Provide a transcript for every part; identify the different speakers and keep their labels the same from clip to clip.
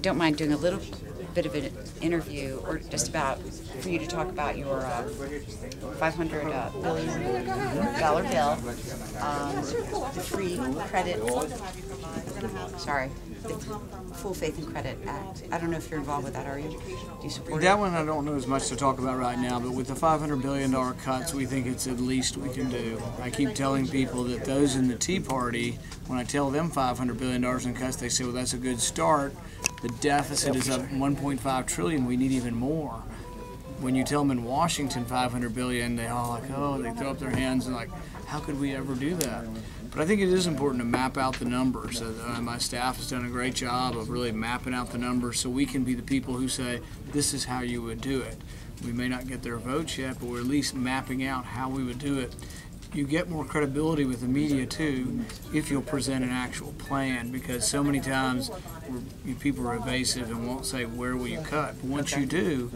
Speaker 1: don't mind doing a little bit of an interview, or just about for you to talk about your $500 billion bill, the free credit, sorry, the Full Faith and Credit Act. I don't know if you're involved with that, are you? Do you support
Speaker 2: that one? I don't know as much to talk about right now, but with the $500 billion cuts, we think it's the least we can do. I keep telling people that those in the Tea Party, when I tell them $500 billion in cuts, they say, well, that's a good start. The deficit is up $1.5 trillion. We need even more. When you tell them in Washington $500 billion, they all like, oh, they throw up their hands and like, how could we ever do that? But I think it is important to map out the numbers. My staff has done a great job of really mapping out the numbers so we can be the people who say, this is how you would do it. We may not get their votes yet, but we're at least mapping out how we would do it. You get more credibility with the media too if you'll present an actual plan, because so many times people are evasive and won't say where will you cut. But once you do,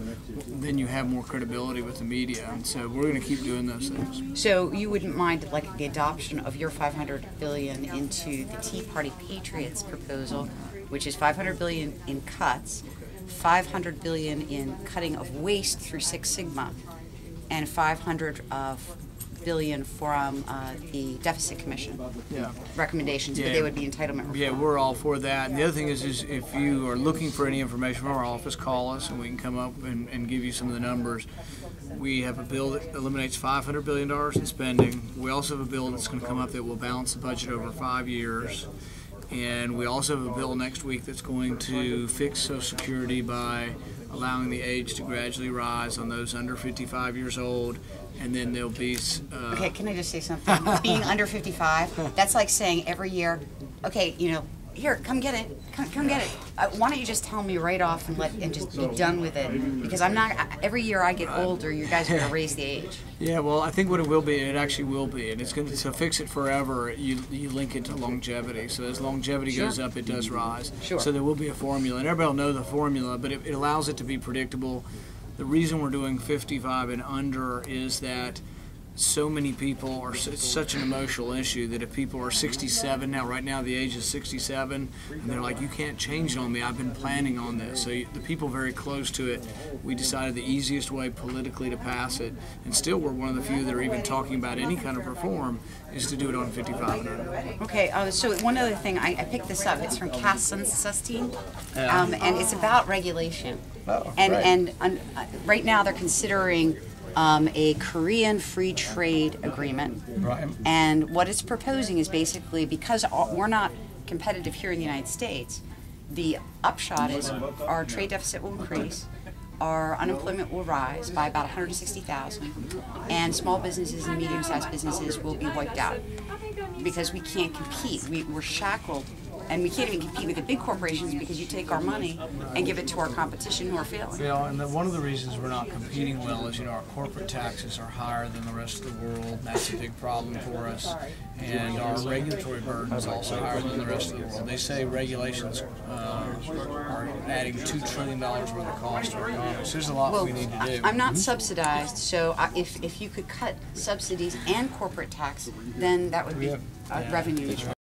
Speaker 2: then you have more credibility with the media, and so we're going to keep doing those things.
Speaker 1: So you wouldn't mind like the adoption of your $500 billion into the Tea Party Patriots proposal, which is $500 billion in cuts, $500 billion in cutting of waste through Six Sigma, and $500 billion from the Deficit Commission recommendations, but they would be entitlement reform.
Speaker 2: Yeah, we're all for that. And the other thing is if you are looking for any information from our office, call us and we can come up and give you some of the numbers. We have a bill that eliminates $500 billion in spending. We also have a bill that's going to come up that will balance the budget over 5 years. And we also have a bill next week that's going to fix Social Security by allowing the age to gradually rise on those under 55 years old. And then there'll be...
Speaker 1: okay, can I just say something? Being under 55, that's like saying every year, okay, you know, here, come get it, come get it. Why don't you just tell me right off and just be done with it? Because I'm not, every year I get older, you guys are going to raise the age.
Speaker 2: Yeah, well, I think what it will be, it actually will be, and it's going to, so fix it forever, you link it to longevity. So as longevity goes up, it does rise.
Speaker 1: Sure.
Speaker 2: So there will be a formula, and everybody will know the formula, but it allows it to be predictable. The reason we're doing 55 and under is that so many people are, it's such an emotional issue that if people are 67 now, right now the age is 67, and they're like, you can't change it on me, I've been planning on this. So the people very close to it, we decided the easiest way politically to pass it, and still we're one of the few that are even talking about any kind of reform, is to do it on 55 and under.
Speaker 1: Okay, so one other thing, I picked this up, it's from Cass Sunstein, and it's about regulation.
Speaker 3: Oh,
Speaker 1: and right now they're considering a Korean free trade agreement.
Speaker 3: Right.
Speaker 1: And what it's proposing is basically, because we're not competitive here in the United States, the upshot is our trade deficit will increase, our unemployment will rise by about 160,000, and small businesses and medium-sized businesses will be wiped out because we can't compete. We're shackled. And we can't even compete with the big corporations because you take our money and give it to our competition who are failing.
Speaker 2: Yeah, and one of the reasons we're not competing well is, our corporate taxes are higher than the rest of the world. That's a big problem for us. And our regulatory burden is also higher than the rest of the world. They say regulations are adding $2 trillion worth of cost to our economy. So there's a lot we need to do.
Speaker 1: I'm not subsidized, so if you could cut subsidies and corporate tax, then that would be revenue.